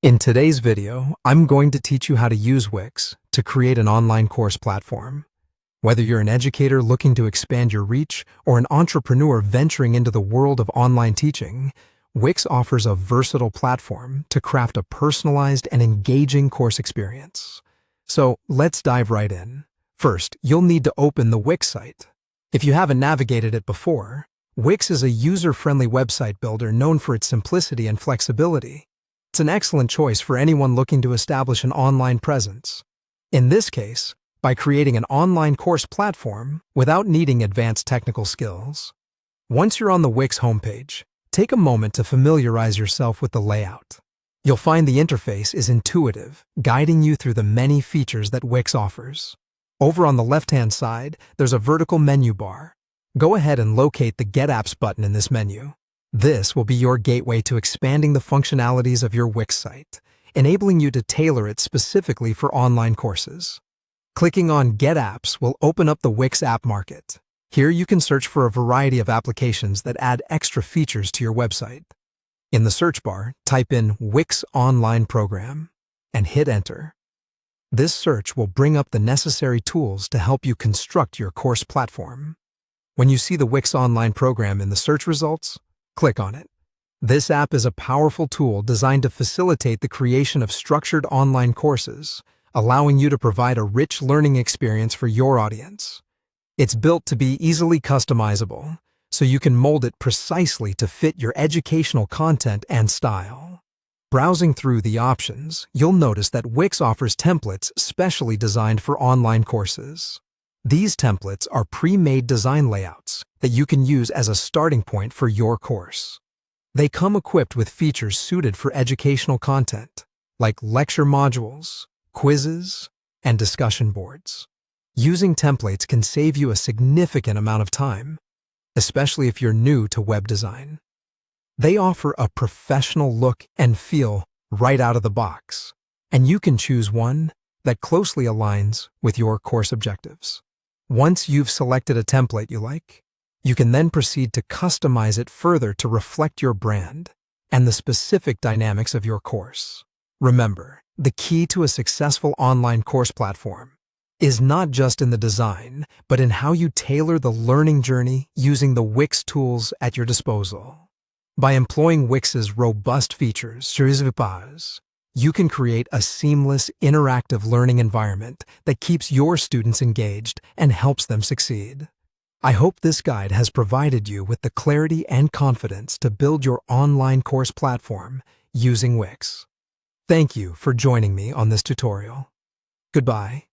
In today's video, I'm going to teach you how to use Wix to create an online course platform. Whether you're an educator looking to expand your reach or an entrepreneur venturing into the world of online teaching, Wix offers a versatile platform to craft a personalized and engaging course experience. So let's dive right in. First, you'll need to open the Wix site. If you haven't navigated it before, Wix is a user-friendly website builder known for its simplicity and flexibility. It's an excellent choice for anyone looking to establish an online presence. In this case, by creating an online course platform without needing advanced technical skills. Once you're on the Wix homepage, take a moment to familiarize yourself with the layout. You'll find the interface is intuitive, guiding you through the many features that Wix offers. Over on the left-hand side, there's a vertical menu bar. Go ahead and locate the Get Apps button in this menu. This will be your gateway to expanding the functionalities of your Wix site, enabling you to tailor it specifically for online courses. Clicking on Get Apps will open up the Wix app market. Here you can search for a variety of applications that add extra features to your website. In the search bar, type in Wix Online Program and hit Enter. This search will bring up the necessary tools to help you construct your course platform. When you see the Wix Online Program in the search results, click on it. This app is a powerful tool designed to facilitate the creation of structured online courses, allowing you to provide a rich learning experience for your audience. It's built to be easily customizable, so you can mold it precisely to fit your educational content and style. Browsing through the options, you'll notice that Wix offers templates specially designed for online courses. These templates are pre-made design layouts that you can use as a starting point for your course. They come equipped with features suited for educational content, like lecture modules, quizzes, and discussion boards. Using templates can save you a significant amount of time, especially if you're new to web design. They offer a professional look and feel right out of the box, and you can choose one that closely aligns with your course objectives. Once you've selected a template you like, you can then proceed to customize it further to reflect your brand and the specific dynamics of your course. Remember, the key to a successful online course platform is not just in the design, but in how you tailor the learning journey using the Wix tools at your disposal. By employing Wix's robust features, you can create a seamless, interactive learning environment that keeps your students engaged and helps them succeed. I hope this guide has provided you with the clarity and confidence to build your online course platform using Wix. Thank you for joining me on this tutorial. Goodbye.